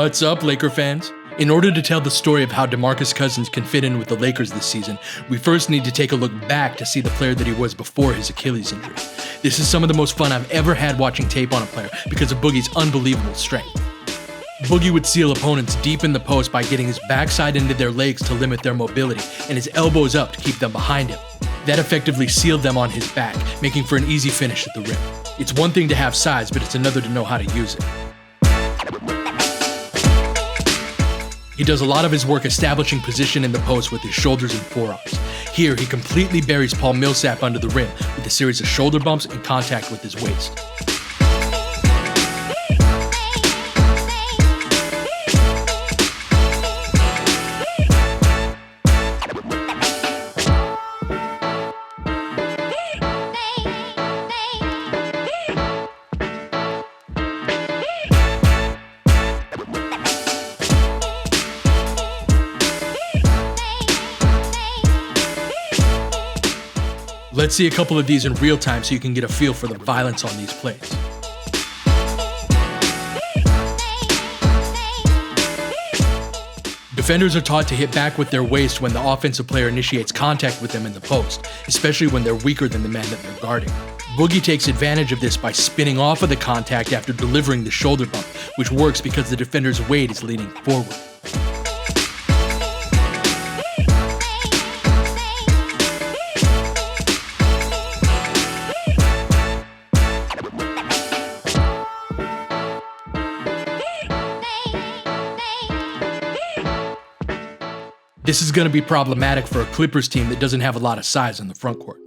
What's up, Laker fans? In order to tell the story of how DeMarcus Cousins can fit in with the Lakers this season, we first need to take a look back to see the player that he was before his Achilles injury. This is some of the most fun I've ever had watching tape on a player because of Boogie's unbelievable strength. Boogie would seal opponents deep in the post by getting his backside into their legs to limit their mobility and his elbows up to keep them behind him. That effectively sealed them on his back, making for an easy finish at the rim. It's one thing to have size, but it's another to know how to use it. He does a lot of his work establishing position in the post with his shoulders and forearms. Here, he completely buries Paul Millsap under the rim with a series of shoulder bumps and contact with his waist. Let's see a couple of these in real time so you can get a feel for the violence on these plays. Defenders are taught to hit back with their waist when the offensive player initiates contact with them in the post, especially when they're weaker than the man that they're guarding. Boogie takes advantage of this by spinning off of the contact after delivering the shoulder bump, which works because the defender's weight is leaning forward. This is going to be problematic for a Clippers team that doesn't have a lot of size in the front court.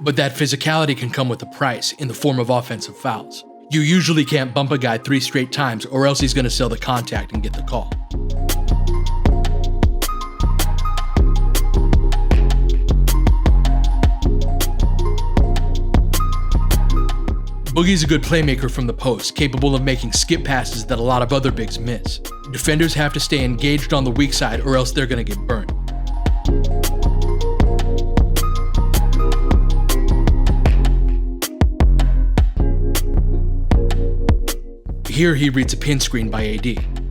But that physicality can come with a price in the form of offensive fouls. You usually can't bump a guy 3 straight times or else he's going to sell the contact and get the call. Boogie's a good playmaker from the post, capable of making skip passes that a lot of other bigs miss. Defenders have to stay engaged on the weak side or else they're going to get burned. Here he reads a pin screen by AD.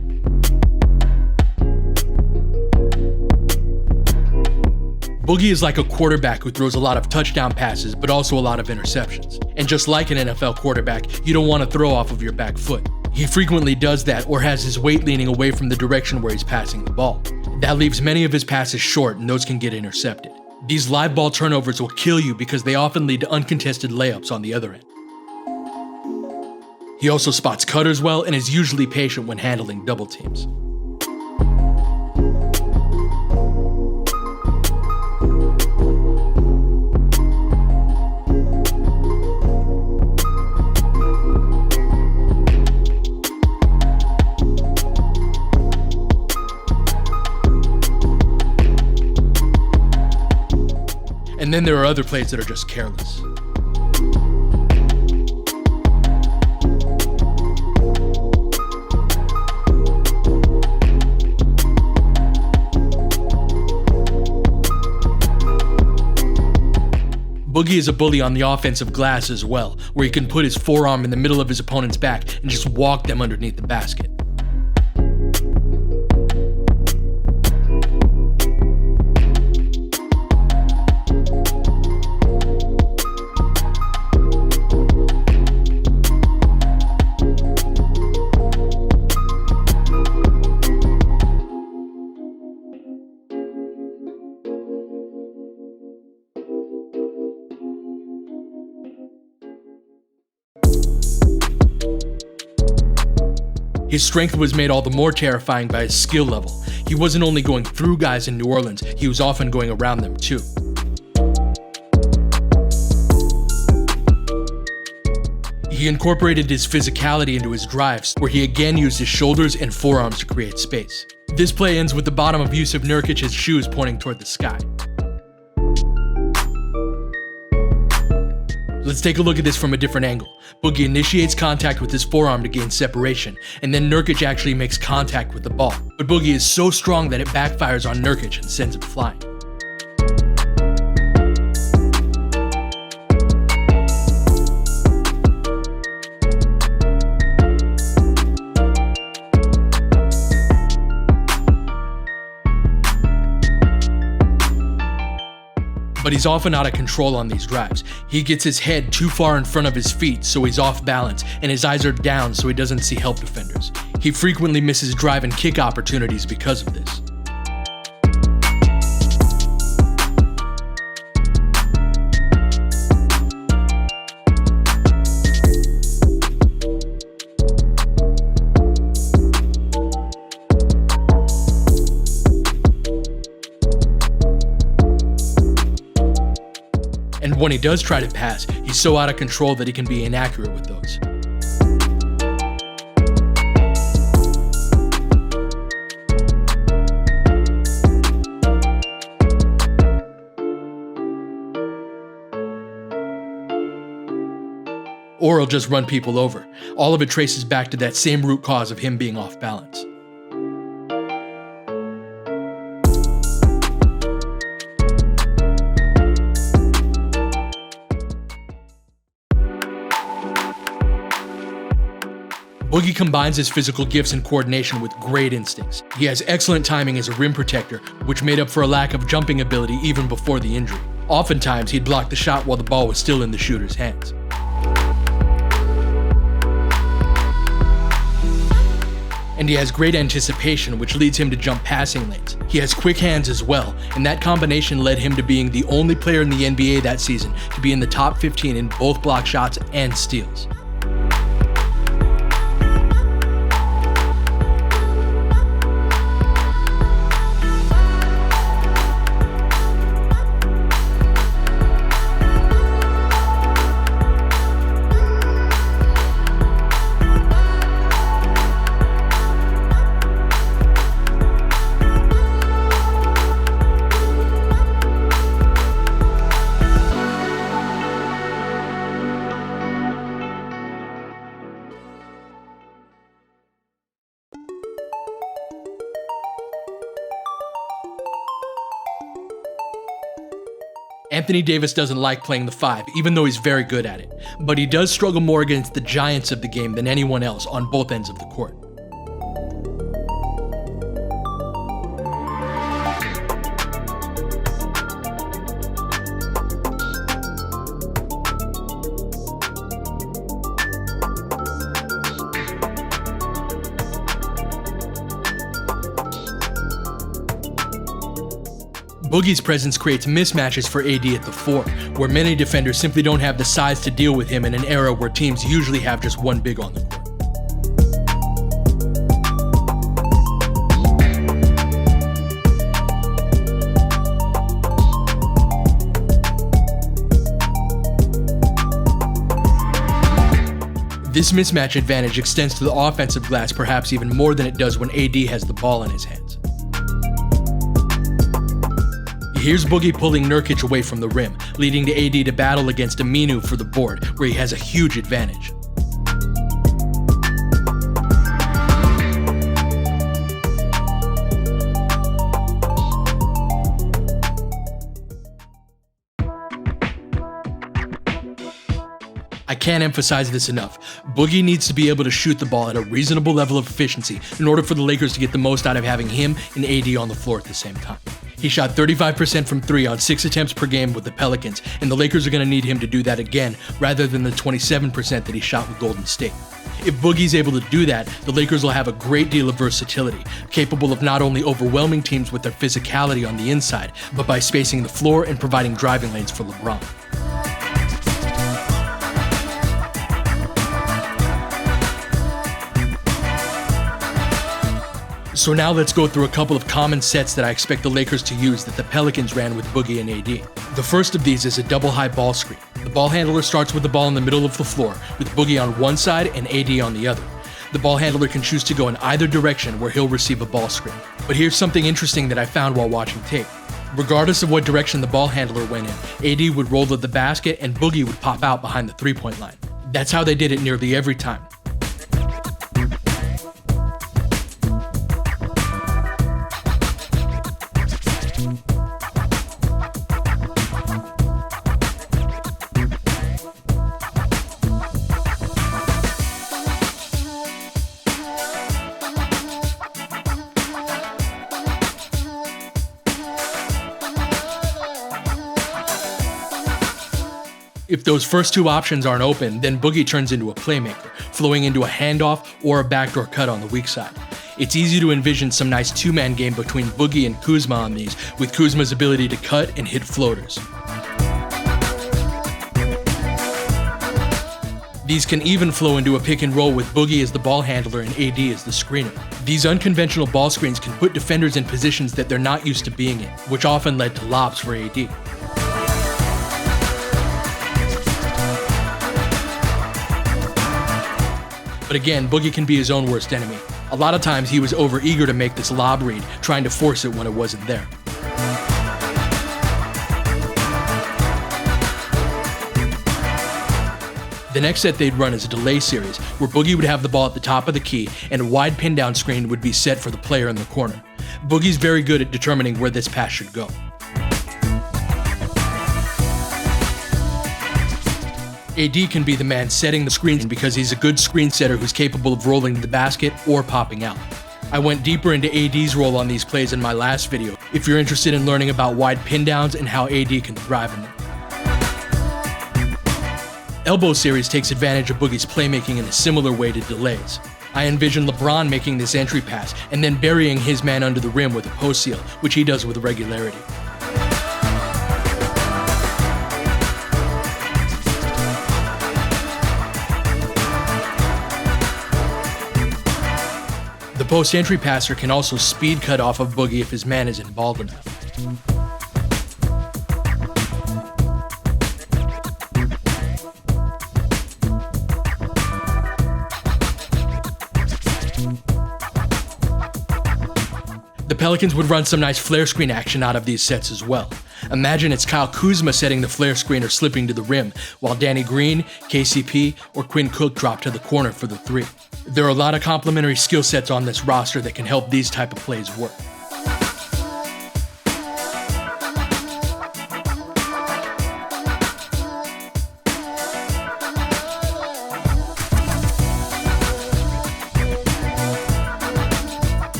Boogie is like a quarterback who throws a lot of touchdown passes, but also a lot of interceptions. And just like an NFL quarterback, you don't want to throw off of your back foot. He frequently does that or has his weight leaning away from the direction where he's passing the ball. That leaves many of his passes short and those can get intercepted. These live ball turnovers will kill you because they often lead to uncontested layups on the other end. He also spots cutters well and is usually patient when handling double teams. And then there are other plays that are just careless. Boogie is a bully on the offensive glass as well, where he can put his forearm in the middle of his opponent's back and just walk them underneath the basket. His strength was made all the more terrifying by his skill level. He wasn't only going through guys in New Orleans, he was often going around them too. He incorporated his physicality into his drives, where he again used his shoulders and forearms to create space. This play ends with the bottom of Jusuf Nurkic's shoes pointing toward the sky. Let's take a look at this from a different angle. Boogie initiates contact with his forearm to gain separation, and then Nurkic actually makes contact with the ball. But Boogie is so strong that it backfires on Nurkic and sends him flying. but he's often out of control on these drives. He gets his head too far in front of his feet, so he's off balance, and his eyes are down so he doesn't see help defenders. He frequently misses drive and kick opportunities because of this. And when he does try to pass, he's so out of control that he can be inaccurate with those. Or he'll just run people over. All of it traces back to that same root cause of him being off balance. Boogie combines his physical gifts and coordination with great instincts. He has excellent timing as a rim protector, which made up for a lack of jumping ability even before the injury. Oftentimes, he'd block the shot while the ball was still in the shooter's hands. And he has great anticipation, which leads him to jump passing lanes. He has quick hands as well, and that combination led him to being the only player in the NBA that season to be in the top 15 in both block shots and steals. Anthony Davis doesn't like playing the 5, even though he's very good at it, but he does struggle more against the giants of the game than anyone else on both ends of the court. Boogie's presence creates mismatches for AD at the 4, where many defenders simply don't have the size to deal with him in an era where teams usually have just one big on the court. This mismatch advantage extends to the offensive glass perhaps even more than it does when AD has the ball in his hands. Here's Boogie pulling Nurkic away from the rim, leading to AD to battle against Aminu for the board, where he has a huge advantage. I can't emphasize this enough. Boogie needs to be able to shoot the ball at a reasonable level of efficiency in order for the Lakers to get the most out of having him and AD on the floor at the same time. He shot 35% from 3 on 6 attempts per game with the Pelicans, and the Lakers are going to need him to do that again rather than the 27% that he shot with Golden State. If Boogie's able to do that, the Lakers will have a great deal of versatility, capable of not only overwhelming teams with their physicality on the inside, but by spacing the floor and providing driving lanes for LeBron. So now let's go through a couple of common sets that I expect the Lakers to use that the Pelicans ran with Boogie and AD. The first of these is a double high ball screen. The ball handler starts with the ball in the middle of the floor, with Boogie on one side and AD on the other. The ball handler can choose to go in either direction where he'll receive a ball screen. But here's something interesting that I found while watching tape. Regardless of what direction the ball handler went in, AD would roll to the basket and Boogie would pop out behind the three-point line. That's how they did it nearly every time. If those first two options aren't open, then Boogie turns into a playmaker, flowing into a handoff or a backdoor cut on the weak side. It's easy to envision some nice two-man game between Boogie and Kuzma on these, with Kuzma's ability to cut and hit floaters. These can even flow into a pick and roll with Boogie as the ball handler and AD as the screener. These unconventional ball screens can put defenders in positions that they're not used to being in, which often led to lobs for AD. But again, Boogie can be his own worst enemy. A lot of times he was overeager to make this lob read, trying to force it when it wasn't there. The next set they'd run is a delay series, where Boogie would have the ball at the top of the key and a wide pin down screen would be set for the player in the corner. Boogie's very good at determining where this pass should go. AD can be the man setting the screen because he's a good screen setter who's capable of rolling to the basket or popping out. I went deeper into AD's role on these plays in my last video, if you're interested in learning about wide pin downs and how AD can thrive in them. Elbow series takes advantage of Boogie's playmaking in a similar way to delays. I envision LeBron making this entry pass and then burying his man under the rim with a post seal, which he does with regularity. The post entry passer can also speed cut off of Boogie if his man is involved enough. The Pelicans would run some nice flare screen action out of these sets as well. Imagine it's Kyle Kuzma setting the flare screen or slipping to the rim, while Danny Green, KCP, or Quinn Cook drop to the corner for the three. There are a lot of complementary skill sets on this roster that can help these type of plays work.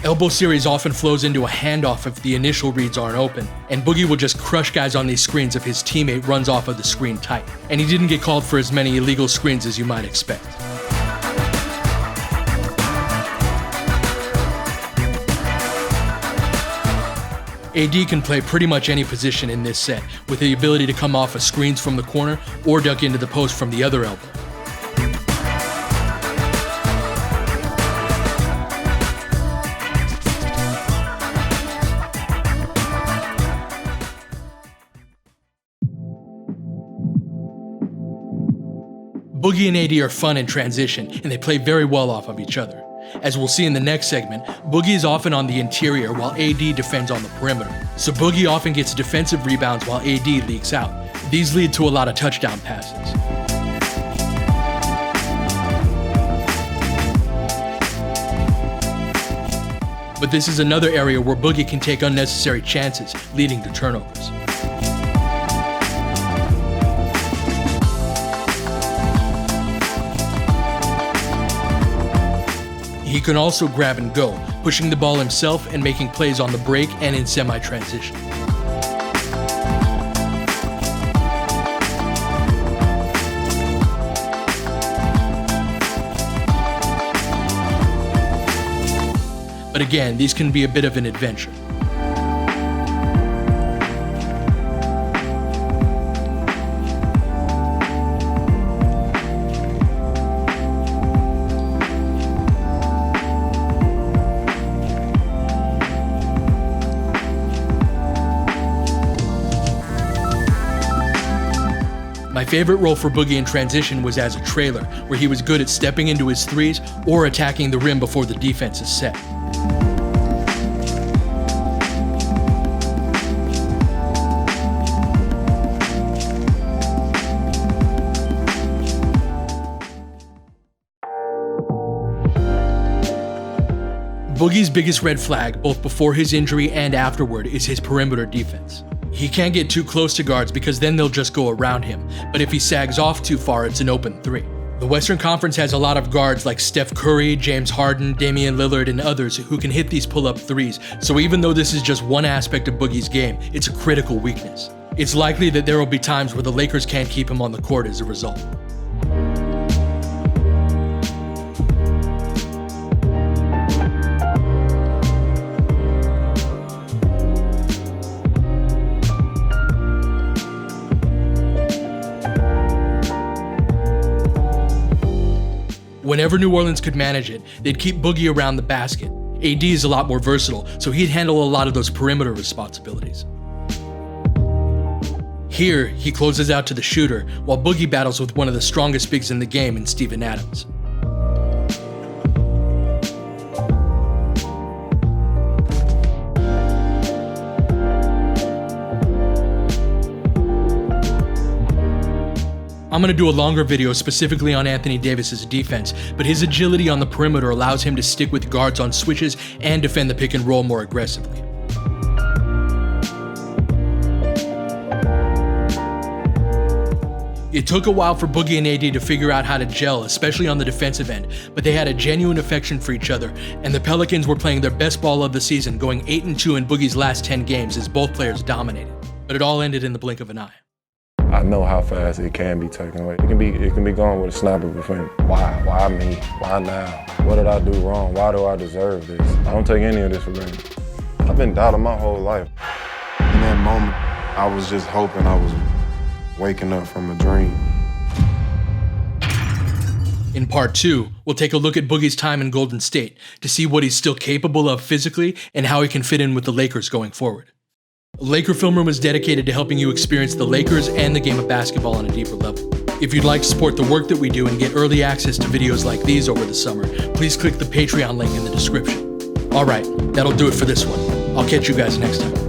Elbow series often flows into a handoff if the initial reads aren't open, and Boogie will just crush guys on these screens if his teammate runs off of the screen tight. And he didn't get called for as many illegal screens as you might expect. AD can play pretty much any position in this set, with the ability to come off of screens from the corner or duck into the post from the other elbow. Boogie and AD are fun in transition, and they play very well off of each other. As we'll see in the next segment, Boogie is often on the interior while AD defends on the perimeter. So Boogie often gets defensive rebounds while AD leaks out. These lead to a lot of touchdown passes. But this is another area where Boogie can take unnecessary chances, leading to turnovers. He can also grab and go, pushing the ball himself and making plays on the break and in semi-transition. But again, these can be a bit of an adventure. My favorite role for Boogie in transition was as a trailer, where he was good at stepping into his threes or attacking the rim before the defense is set. Boogie's biggest red flag, both before his injury and afterward, is his perimeter defense. He can't get too close to guards because then they'll just go around him, but if he sags off too far, it's an open three. The Western Conference has a lot of guards like Steph Curry, James Harden, Damian Lillard, and others who can hit these pull-up threes, so even though this is just one aspect of Boogie's game, it's a critical weakness. It's likely that there will be times where the Lakers can't keep him on the court as a result. Whenever New Orleans could manage it, they'd keep Boogie around the basket. AD is a lot more versatile, so he'd handle a lot of those perimeter responsibilities. Here, he closes out to the shooter, while Boogie battles with one of the strongest bigs in the game in Steven Adams. I'm going to do a longer video specifically on Anthony Davis's defense, but his agility on the perimeter allows him to stick with guards on switches and defend the pick and roll more aggressively. It took a while for Boogie and AD to figure out how to gel, especially on the defensive end, but they had a genuine affection for each other, and the Pelicans were playing their best ball of the season, going 8-2 in Boogie's last 10 games as both players dominated. But it all ended in the blink of an eye. I know how fast it can be taken away. It can be gone with a snap of a finger. Why? Why me? Why now? What did I do wrong? Why do I deserve this? I don't take any of this for granted. I've been doubting my whole life. In that moment, I was just hoping I was waking up from a dream. In part 2, we'll take a look at Boogie's time in Golden State to see what he's still capable of physically and how he can fit in with the Lakers going forward. Laker Film Room is dedicated to helping you experience the Lakers and the game of basketball on a deeper level. If you'd like to support the work that we do and get early access to videos like these over the summer, please click the Patreon link in the description. Alright, that'll do it for this one. I'll catch you guys next time.